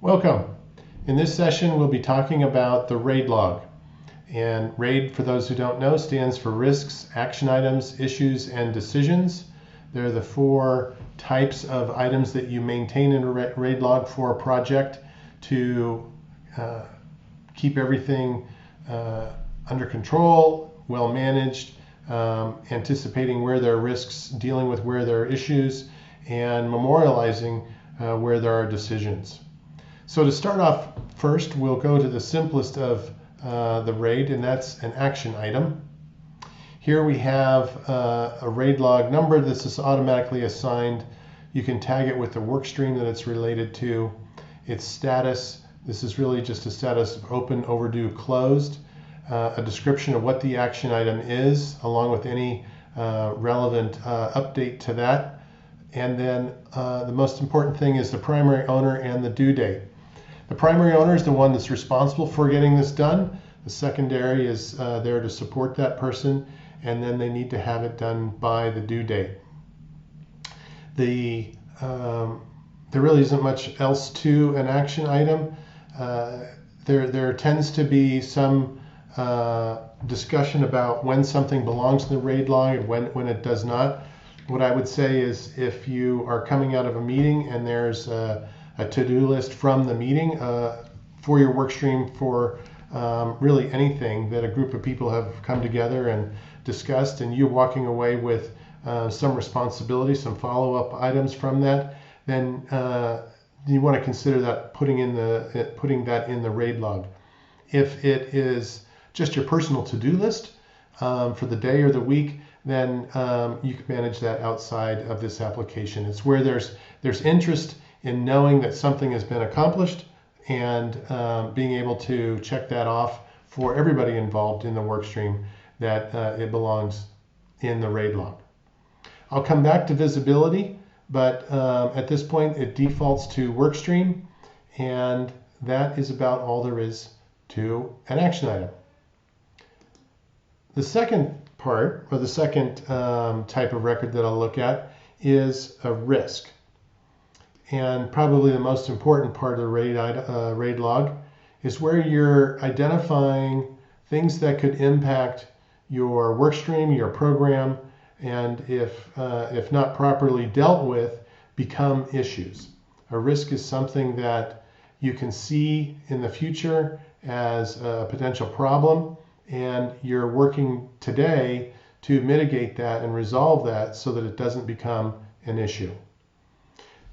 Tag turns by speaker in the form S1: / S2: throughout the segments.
S1: Welcome. In this session, we'll be talking about the RAID log. And RAID, for those who don't know, stands for Risks, Action Items, Issues, and Decisions. They're the four types of items that you maintain in a RAID log for a project to keep everything under control, well managed, anticipating where there are risks, dealing with where there are issues, and memorializing where there are decisions. So to start off, first we'll go to the simplest of the RAID, and that's an action item. Here we have a RAID log number. This is automatically assigned. You can tag it with the work stream that it's related to. Its status, this is really just a status of open, overdue, closed. A description of what the action item is, along with any relevant update to that. And then the most important thing is the primary owner and the due date. The primary owner is the one that's responsible for getting this done. The secondary is there to support that person, and then they need to have it done by the due date. There really isn't much else to an action item. There tends to be some discussion about when something belongs to the RAID log and when it does not. What I would say is if you are coming out of a meeting and there's a to-do list from the meeting for your work stream for really anything that a group of people have come together and discussed, and you walking away with some responsibility, some follow-up items from that, then you want to consider that putting that in the RAID log. If it is just your personal to-do list for the day or the week, then you can manage that outside of this application. It's where there's interest in knowing that something has been accomplished and being able to check that off for everybody involved in the work stream that it belongs in the RAID log. I'll come back to visibility, but at this point it defaults to work stream, and that is about all there is to an action item. The second part, or the second type of record that I'll look at, is a risk. And probably the most important part of the RAID log is where you're identifying things that could impact your work stream, your program, and if not properly dealt with, become issues. A risk is something that you can see in the future as a potential problem, and you're working today to mitigate that and resolve that so that it doesn't become an issue.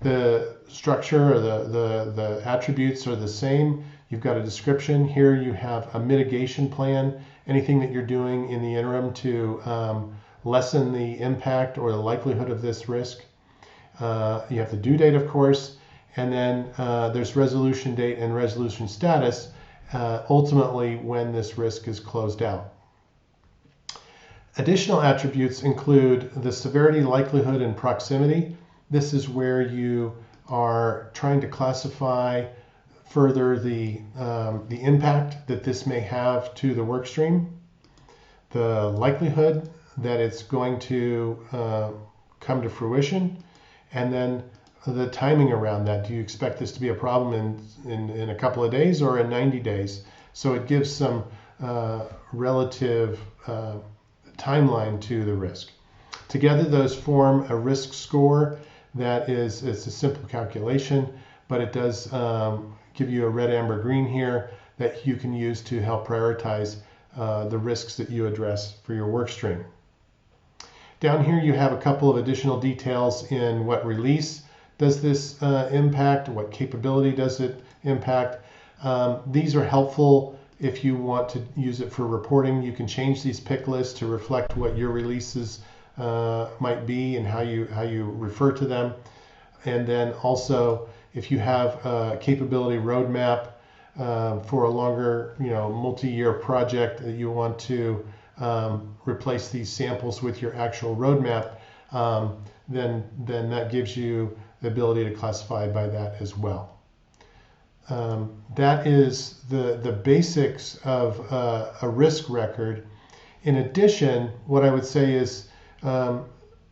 S1: The structure or the attributes are the same. You've got a description. Here you have a mitigation plan, anything that you're doing in the interim to lessen the impact or the likelihood of this risk. You have the due date, of course, and then there's resolution date and resolution status, ultimately when this risk is closed out. Additional attributes include the severity, likelihood, and proximity. This is where you are trying to classify further the impact that this may have to the work stream, the likelihood that it's going to come to fruition, and then the timing around that. Do you expect this to be a problem in a couple of days or in 90 days? So it gives some relative timeline to the risk. Together, those form a risk score. That is, it's a simple calculation, but it does give you a red, amber, green here that you can use to help prioritize the risks that you address for your work stream. Down here you have a couple of additional details in what release does this impact, what capability does it impact. These are helpful if you want to use it for reporting. You can change these pick lists to reflect what your releases might be and how you refer to them. And then also, if you have a capability roadmap for a longer, multi-year project that you want to replace these samples with your actual roadmap, then that gives you the ability to classify by that as well. That is the basics of a risk record. In addition, what I would say is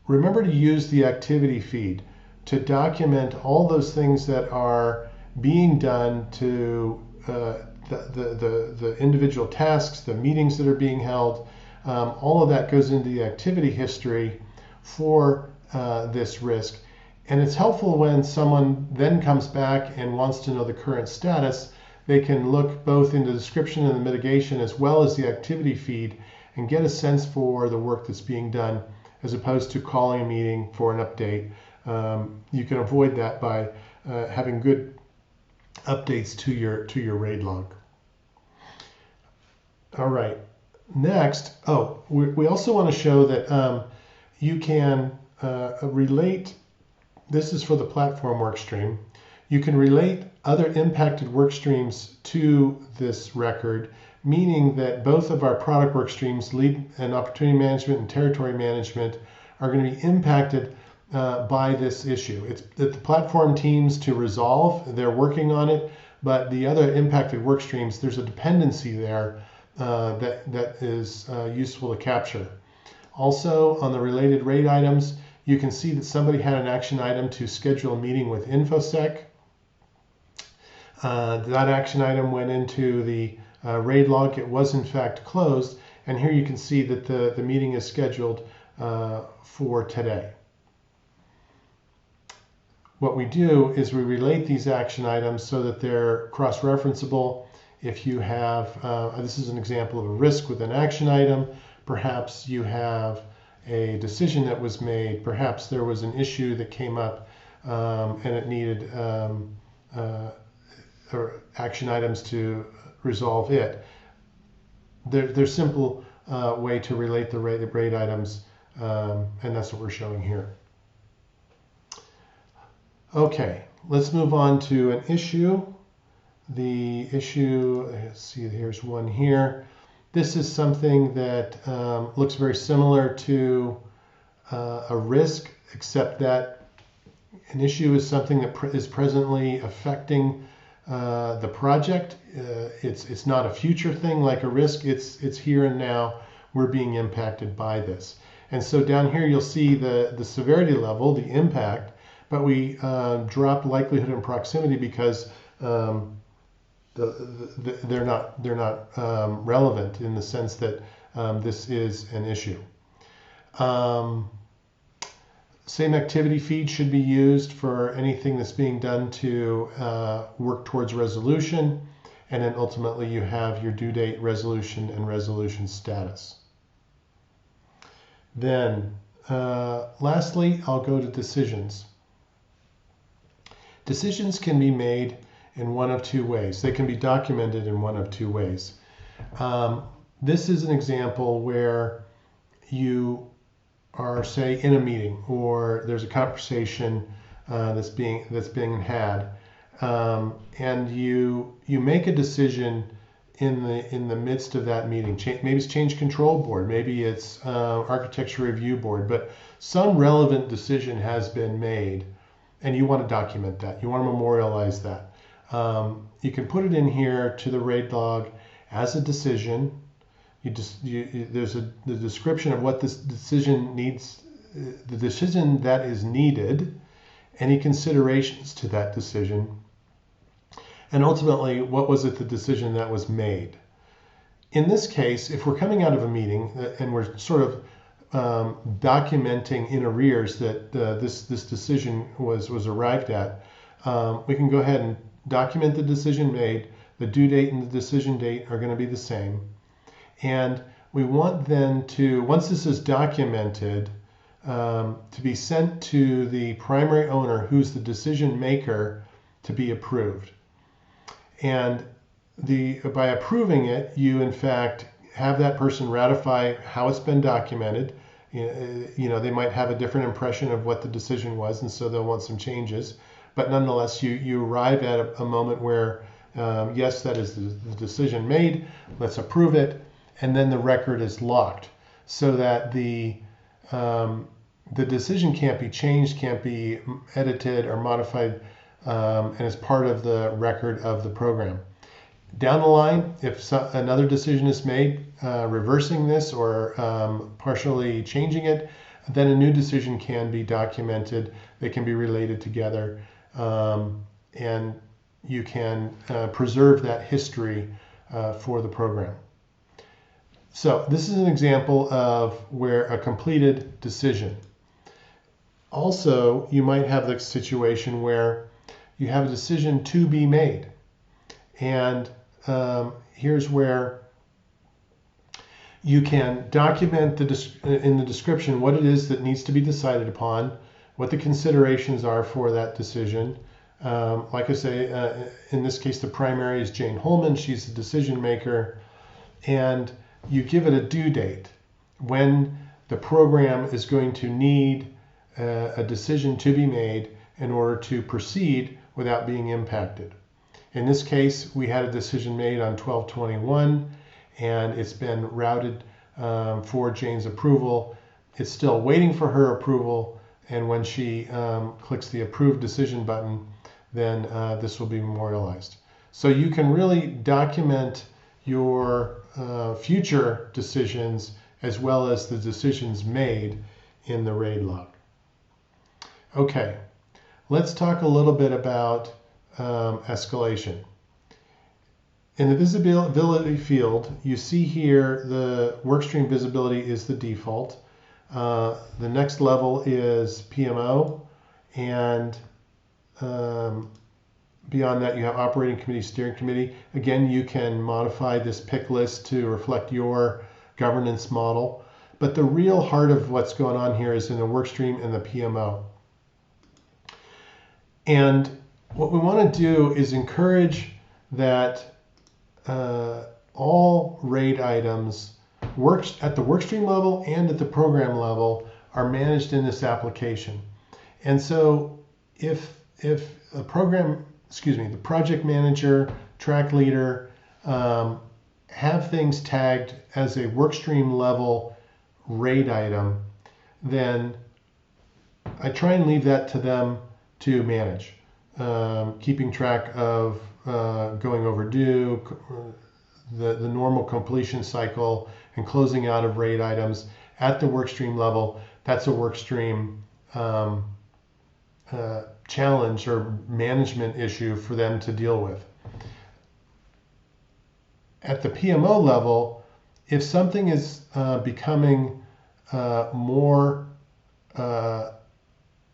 S1: remember to use the activity feed to document all those things that are being done to the individual tasks, the meetings that are being held. All of that goes into the activity history for this risk. And it's helpful when someone then comes back and wants to know the current status. They can look both in the description and the mitigation as well as the activity feed and get a sense for the work that's being done, as opposed to calling a meeting for an update. You can avoid that by having good updates to your RAID log. All right. Next, we also want to show that you can relate. This is for the platform workstream. You can relate other impacted work streams to this record, meaning that both of our product work streams, lead and opportunity management and territory management, are going to be impacted by this issue. It's the platform teams to resolve, they're working on it, but the other impacted work streams, there's a dependency there that is useful to capture. Also, on the related RAID items, you can see that somebody had an action item to schedule a meeting with InfoSec. That action item went into the RAID log. It was in fact closed, and here you can see that the meeting is scheduled for today. What we do is we relate these action items so that they're cross-referenceable. If you have, this is an example of a risk with an action item, perhaps you have a decision that was made, perhaps there was an issue that came up and it needed action items to resolve it. There's simple way to relate the RAID items, and that's what we're showing here. Okay, let's move on to an issue. The issue, let's see, here's one here. This is something that looks very similar to a risk, except that an issue is something that is presently affecting the project. It's not a future thing like a risk. It's here and now. We're being impacted by this. And so down here you'll see the severity level, the impact, but we drop likelihood and proximity because they're not relevant in the sense that this is an issue. Same activity feed should be used for anything that's being done to work towards resolution, and then ultimately you have your due date, resolution, and resolution status. Then lastly, I'll go to decisions. Decisions can be made in one of two ways. They can be documented in one of two ways. This is an example where you are, say, in a meeting, or there's a conversation that's being had, and you make a decision in the midst of that meeting. Maybe it's change control board, maybe it's architecture review board, but some relevant decision has been made, and you want to document that. You want to memorialize that. You can put it in here to the RAID log as a decision. There's the description of what this decision needs, the decision that is needed, any considerations to that decision, and ultimately, what was it the decision that was made. In this case, if we're coming out of a meeting and we're sort of documenting in arrears that this decision was arrived at, we can go ahead and document the decision made. The due date and the decision date are going to be the same. And we want then to, once this is documented, to be sent to the primary owner, who's the decision maker, to be approved. And by approving it, you in fact have that person ratify how it's been documented. They might have a different impression of what the decision was, and so they'll want some changes. But nonetheless, you arrive at a moment where, yes, that is the decision made, let's approve it, and then the record is locked so that the decision can't be changed, can't be edited or modified, and is part of the record of the program. Down the line, if another decision is made reversing this or partially changing it, then a new decision can be documented. They can be related together, and you can preserve that history for the program. So this is an example of where a completed decision. Also, you might have the situation where you have a decision to be made. And here's where you can document in the description what it is that needs to be decided upon, what the considerations are for that decision. Like I say, in this case, the primary is Jane Holman. She's the decision maker. And you give it a due date when the program is going to need a decision to be made in order to proceed without being impacted. In this case, we had a decision made on 12/21, and it's been routed for Jane's approval. It's still waiting for her approval, and when she clicks the Approve Decision button, then this will be memorialized. So you can really document your future decisions as well as the decisions made in the RAID log. Okay, let's talk a little bit about escalation. In the visibility field, you see here the workstream visibility is the default. The next level is PMO, and beyond that, you have operating committee, steering committee. Again, you can modify this pick list to reflect your governance model. But the real heart of what's going on here is in the workstream and the PMO. And what we want to do is encourage that all RAID items at the workstream level and at the program level are managed in this application. And so if a the project manager, track leader, have things tagged as a workstream level RAID item, then I try and leave that to them to manage, keeping track of going overdue, the normal completion cycle, and closing out of RAID items at the workstream level. That's a workstream challenge or management issue for them to deal with. At the PMO level, if something is becoming more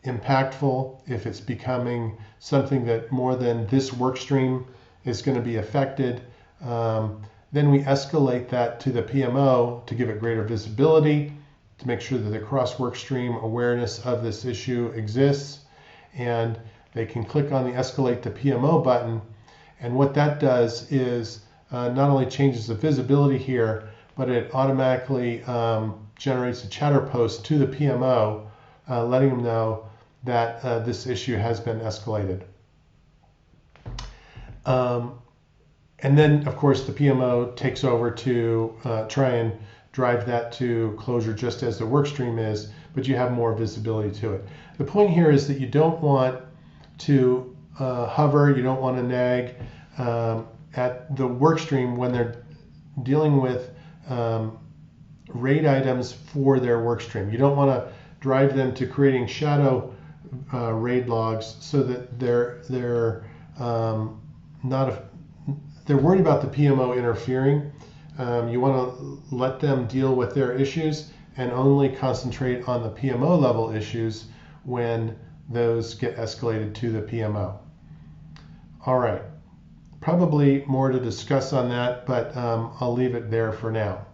S1: impactful, if it's becoming something that more than this workstream is going to be affected, then we escalate that to the PMO to give it greater visibility, to make sure that the cross workstream awareness of this issue exists, and they can click on the Escalate to PMO button. And what that does is not only changes the visibility here, but it automatically generates a chatter post to the PMO, letting them know that this issue has been escalated. And then, of course, the PMO takes over to try and drive that to closure just as the workstream is, but you have more visibility to it. The point here is that you don't want to hover, you don't want to nag at the workstream when they're dealing with RAID items for their workstream. You don't want to drive them to creating shadow RAID logs so that they're worried about the PMO interfering. You want to let them deal with their issues and only concentrate on the PMO level issues when those get escalated to the PMO. All right, probably more to discuss on that, but I'll leave it there for now.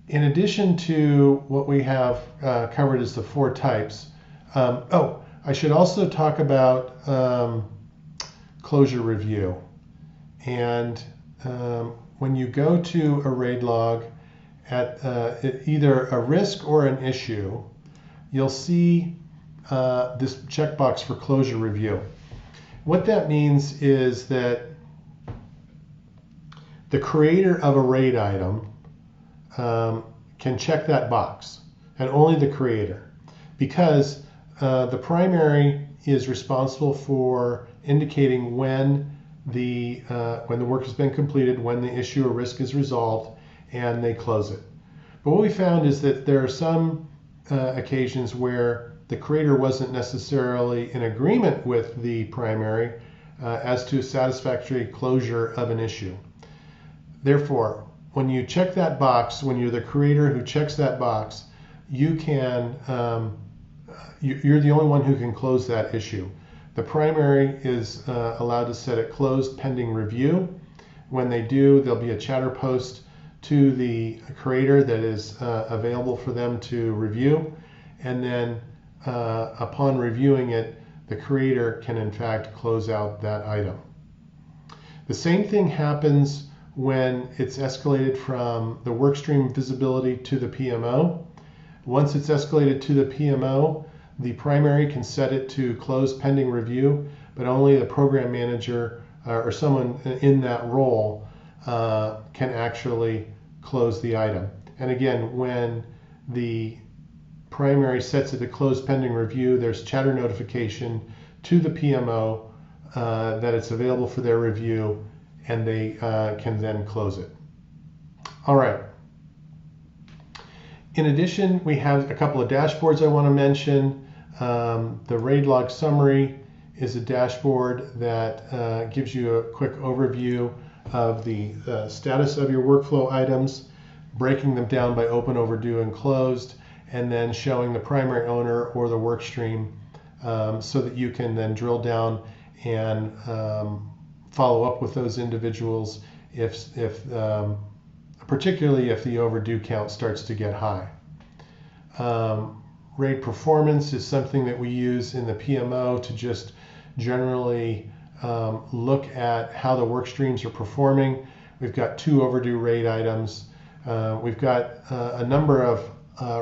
S1: In addition to what we have covered as the 4 types, I should also talk about closure review. And when you go to a RAID log at either a risk or an issue, you'll see this checkbox for closure review. What that means is that the creator of a RAID item can check that box, and only the creator, because the primary is responsible for indicating when the work has been completed, when the issue or risk is resolved, and they close it. But what we found is that there are some occasions where the creator wasn't necessarily in agreement with the primary, as to a satisfactory closure of an issue. Therefore, when you check that box, when you're the creator who checks that box, you can, you're the only one who can close that issue. The primary is allowed to set it closed pending review. When they do, there'll be a chatter post to the creator that is available for them to review. And then upon reviewing it, the creator can in fact close out that item. The same thing happens when it's escalated from the workstream visibility to the PMO. Once it's escalated to the PMO, the primary can set it to close pending review, but only the program manager or someone in that role can actually close the item. And again, when the primary sets it to close pending review, there's chatter notification to the PMO that it's available for their review, and they can then close it. All right. In addition, we have a couple of dashboards I want to mention. The RAID log summary is a dashboard that gives you a quick overview of the status of your workflow items, breaking them down by open, overdue, and closed, and then showing the primary owner or the work stream so that you can then drill down and follow up with those individuals particularly if the overdue count starts to get high. RAID performance is something that we use in the PMO to just generally look at how the work streams are performing. We've got 2 overdue RAID items. We've got a number of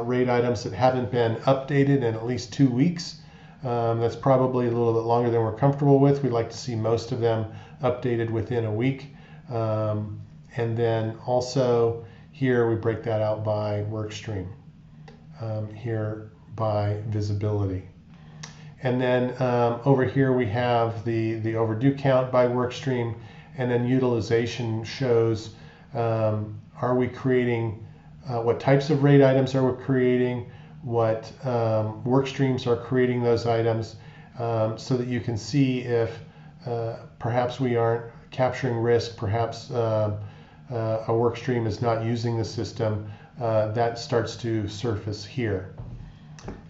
S1: RAID items that haven't been updated in at least 2 weeks. That's probably a little bit longer than we're comfortable with. We'd like to see most of them updated within a week. And then also here we break that out by work stream, here by visibility. And then over here we have the overdue count by work stream, and then utilization shows are we creating, what types of RAID items are we creating, what work streams are creating those items, so that you can see if perhaps we aren't capturing risk, perhaps a work stream is not using the system. That starts to surface here.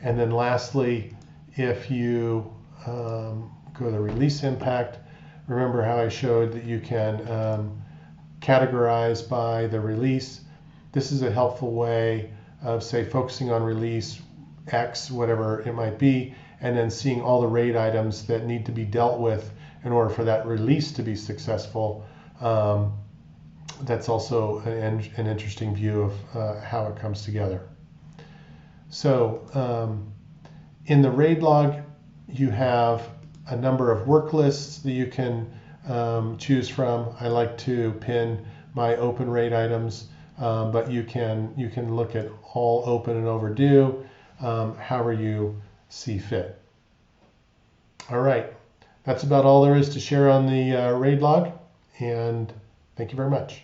S1: And then lastly, if you go to the release impact, remember how I showed that you can categorize by the release. This is a helpful way of, say, focusing on release X, whatever it might be, and then seeing all the RAID items that need to be dealt with in order for that release to be successful. That's also an interesting view of how it comes together. So in the RAID log, you have a number of work lists that you can choose from. I like to pin my open RAID items, but you can look at all open and overdue, however you see fit. All right, that's about all there is to share on the RAID log, and thank you very much.